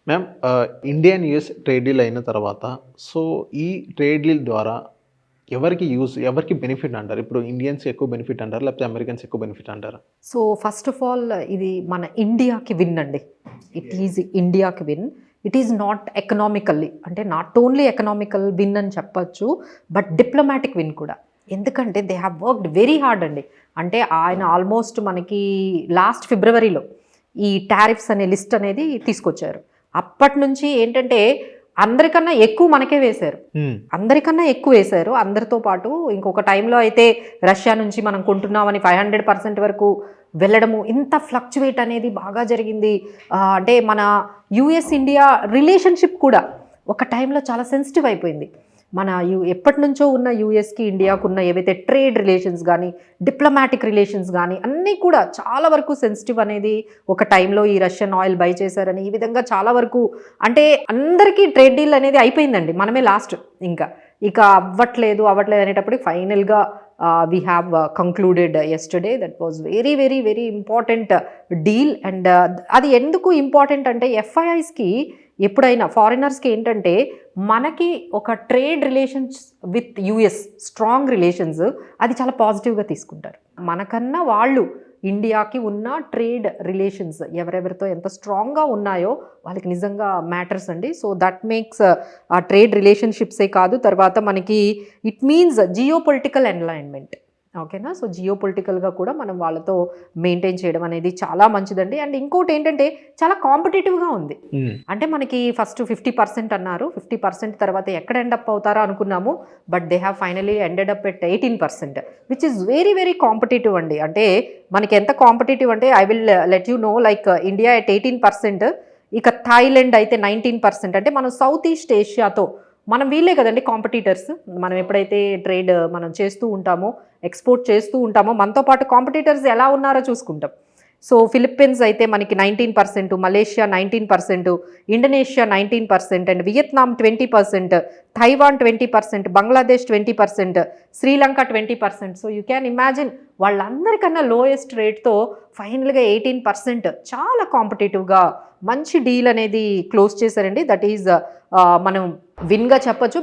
Ma'am Indian US trade deal అయిన తర్వాత so ఈ ట్రేడ్ డీల్ ద్వారా ఎవరికి బెనిఫిట్ అంటారు? ఇప్పుడు ఇండియన్స్ ఎక్కువ బెనిఫిట్ అంటారు, లేకపోతే అమెరికన్స్ ఎక్కువ బెనిఫిట్ అంటారు? సో ఫస్ట్ ఆఫ్ ఆల్ ఇది మన ఇండియాకి విన్ అండి. ఇట్ ఈజ్ ఇండియాకి win. It is not economically, అంటే నాట్ ఓన్లీ ఎకనామికల్ విన్ అని చెప్పచ్చు, బట్ డిప్లొమాటిక్ విన్ కూడా. ఎందుకంటే they have worked very hard అండి. అంటే ఆయన ఆల్మోస్ట్ మనకి లాస్ట్ ఫిబ్రవరిలో ఈ టారిఫ్స్ అనే లిస్ట్ అనేది తీసుకొచ్చారు. అప్పటి నుంచి ఏంటంటే అందరికన్నా ఎక్కువ మనకే వేశారు, అందరికన్నా ఎక్కువ వేశారు. అందరితో పాటు ఇంకొక టైంలో అయితే రష్యా నుంచి మనం కొంటున్నామని 500% వరకు వెళ్ళడము, ఇంత ఫ్లక్చువేట్ అనేది బాగా జరిగింది. అంటే మన యుఎస్ ఇండియా రిలేషన్షిప్ కూడా ఒక టైంలో చాలా సెన్సిటివ్ అయిపోయింది. మన ఎప్పటి నుంచో ఉన్న యూఎస్కి ఇండియాకు ఉన్న ఏవైతే ట్రేడ్ రిలేషన్స్ కానీ డిప్లొమాటిక్ రిలేషన్స్ కానీ అన్నీ కూడా చాలా వరకు సెన్సిటివ్ అనేది ఒక టైంలో ఈ రష్యన్ ఆయిల్ బై చేశారని ఈ విధంగా చాలా వరకు, అంటే అందరికీ ట్రేడ్ డీల్ అనేది అయిపోయిందండి, మనమే లాస్ట్ ఇక అవ్వట్లేదు అనేటప్పటికి ఫైనల్గా we have concluded yesterday. That was very very very important deal. And అది ఎందుకు ఇంపార్టెంట్ అంటే ఎఫ్ఐఐస్కి ఎప్పుడైనా ఫారినర్స్కి ఏంటంటే మనకి ఒక trade relations with US strong relations అది చాలా పాజిటివ్గా తీసుకుంటారు. మనకన్నా వాళ్ళు ఇండియాకి ఉన్న ట్రేడ్ రిలేషన్స్ ఎవరెవరితో ఎంత స్ట్రాంగ్గా ఉన్నాయో వాళ్ళకి నిజంగా మ్యాటర్స్ అండి. సో దట్ మేక్స్ ఆ ట్రేడ్ రిలేషన్షిప్సే కాదు, తర్వాత మనకి ఇట్ మీన్స్ జియో పొలిటికల్ ఎన్లైన్మెంట్. ఓకేనా? సో జియో పొలిటికల్గా కూడా మనం వాళ్ళతో మెయింటైన్ చేయడం అనేది చాలా మంచిదండి. అండ్ ఇంకోటి ఏంటంటే చాలా కాంపిటేటివ్గా ఉంది. అంటే మనకి ఫస్ట్ 50% అన్నారు, 50% తర్వాత ఎక్కడ ఎండప్ అవుతారో అనుకున్నాము, but they have finally ended up at 18%, which is very very competitive అండి. అంటే మనకి ఎంత కాంపిటేటివ్ అంటే I will let you know, like India at 18%, ఇక థాయిలాండ్ అయితే 19%. అంటే మనం సౌత్ ఈస్ట్ ఏషియాతో మనం వీళ్ళే కదండి కాంపిటీటర్స్. మనం ఎప్పుడైతే ట్రేడ్ మనం చేస్తూ ఉంటామో, ఎక్స్పోర్ట్ చేస్తూ ఉంటామో, మనతో పాటు కాంపిటీటర్స్ ఎలా ఉన్నారో చూసుకుంటాం. సో ఫిలిప్పీన్స్ అయితే మనకి 19%, Malaysia 19%, Indonesia 19%, and Vietnam 20%, Taiwan 20%, Bangladesh 20%, Sri Lanka 20%. So you can imagine వాళ్ళందరికన్నా లోయెస్ట్ రేట్తో ఫైనల్గా 18% చాలా కాంపిటేటివ్గా మంచి డీల్ అనేది క్లోజ్ చేశారండి. దట్ ఈజ్ మనం విన్గా చెప్పచ్చు.